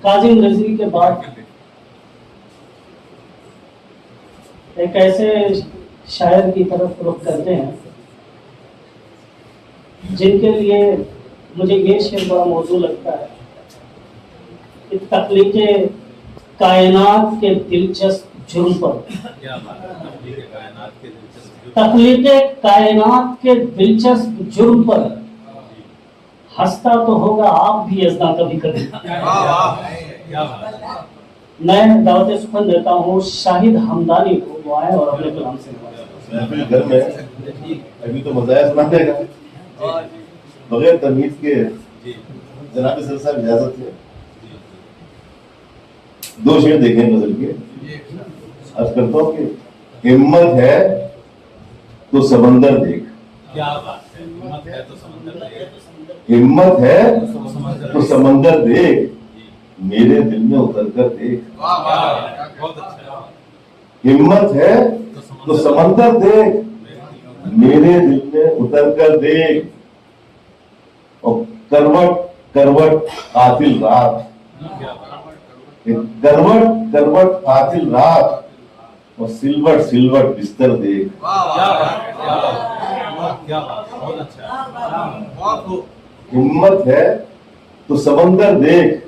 काजिम रज़वी के बाद एक ऐसे शायर की तरफ रुख करते हैं जिनके लिए मुझे ये शेर बड़ा मौजू लगता है कि तख्लीक़े कायनात के दिलचस्प जुर्म पर, तख्लीक़े कायनात के दिलचस्प जुर्म पर हंसता तो होगा आप भी हंसना कभी कभी। मैं दावत सुखन देता हूँ शाहिद हमदानी को, वो आए और अपने कलाम से घर में अभी तो मज़ाया सुना देगा बगैर तमीज़ के। जनाब सर साहब इजाजत है, दो शेर देखें गजल के। अर्ज करता हूँ कि हिम्मत है तो समंदर देख, क्या बात है, हिम्मत है तो समंदर देख, हिम्मत है तो समंदर देख, मेरे दिल में उतर कर देख। बहुत अच्छा। हिम्मत है तो समंदर देख, मेरे दिल में उतर कर देख। और करवट करवट कातिल रात, करवट करवट कातिल रात, और सिलवट सिलवट बिस्तर देख। बहुत अच्छा। हिम्मत है तो समंदर देख,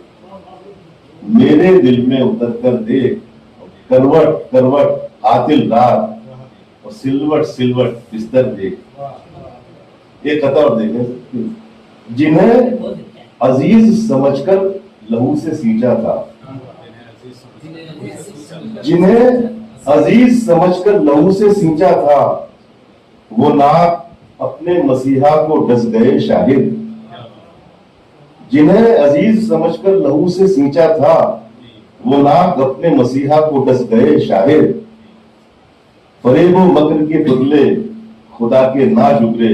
मेरे दिल में उतर कर देख। करवट करवट कातिल रात, और सिलवट सिलवट बिस्तर देख। एक कथा और देखें। जिन्हें अजीज समझकर लहू से सींचा था, जिन्हें अजीज समझकर लहू से सींचा था, वो नाक अपने मसीहा को डस गए शाहिद। जिन्हें अजीज समझकर लहू से सींचा था, वो नाक अपने मसीहा को डस गए शाहिद। फरेबो मकर के बदले खुदा के ना शुक्रे,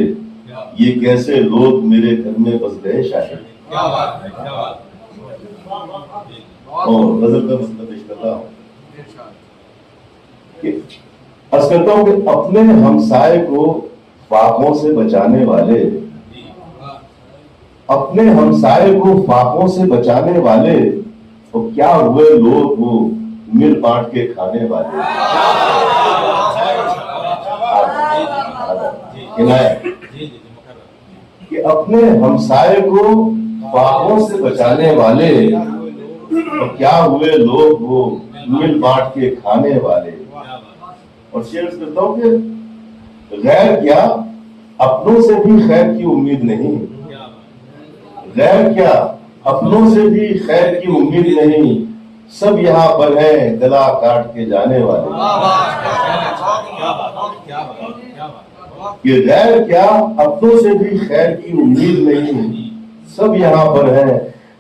ये कैसे लोग मेरे घर में बस गए शाहिद। क्या बात है, क्या बात है। और गजल का मतलब पेश करता हूँ कि अर्ज करता हूँ कि अपने हमसाए को फाकों से बचाने वाले, अपने हमसाए को फाकों से बचाने वाले, तो क्या हुए लोग वो मिल बांट के खाने वाले। कि अपने हमसाए को फाकों से बचाने वाले, तो क्या हुए लोग वो मिल बांट के खाने वाले। और शेयर करता हूँ कि गैर क्या अपनों से भी खैर की उम्मीद नहीं, गैर क्या अपनों से भी खैर की उम्मीद नहीं, सब यहाँ पर है गला काट के जाने वाले। कि गैर क्या अपनों से भी खैर की उम्मीद नहीं, सब यहाँ पर है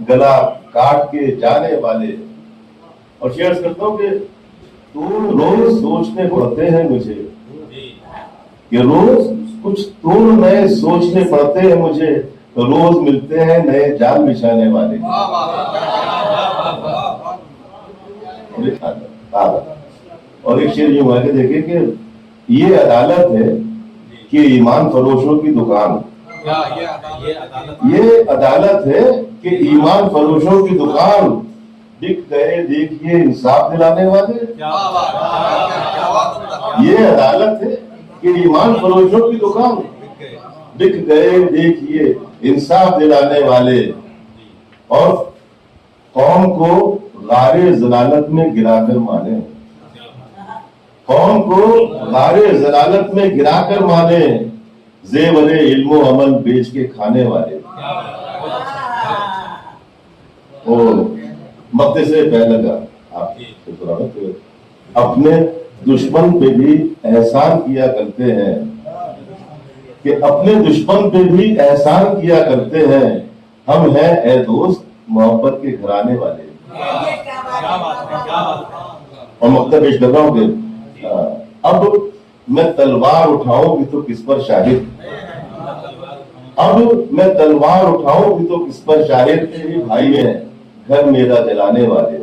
गला काट के जाने वाले। और शेयर करता हूँ कि रोज सोचने पड़ते हैं मुझे, कि रोज कुछ तोड़ नए सोचने पड़ते हैं मुझे, तो रोज मिलते हैं नए जाल बिछाने वाले। और एक शेर यूं आगे देखे कि ये अदालत है कि ईमान फरोशों की दुकान, ये अदालत है कि ईमान फरोशों की दुकान, बिक गए देखिए इंसाफ दिलाने वाले। ये अदालत है कि ईमान फरोशों की दुकान, बिक गए देखिए इंसाफ दिलाने वाले। और कौम को गारे जलालत में गिराकर माने, कौम को गारे जलालत में गिराकर माने, जेवरे इल्मो अमल बेच के खाने वाले। और मक्ते से पहले का आपकी अपने दुश्मन पे भी एहसान किया करते हैं, कि अपने दुश्मन पे भी एहसान किया करते हैं, हम हैं ए दोस्त मोहब्बत के घराने वाले। और मक्ता पेश कर रहा हूँ कि अब मैं तलवार उठाऊंगी तो किस पर शाहिद, अब मैं तलवार उठाऊंगी तो किस पर शाहिद, मेरे भाई हैं घर मेरा जलाने वाले।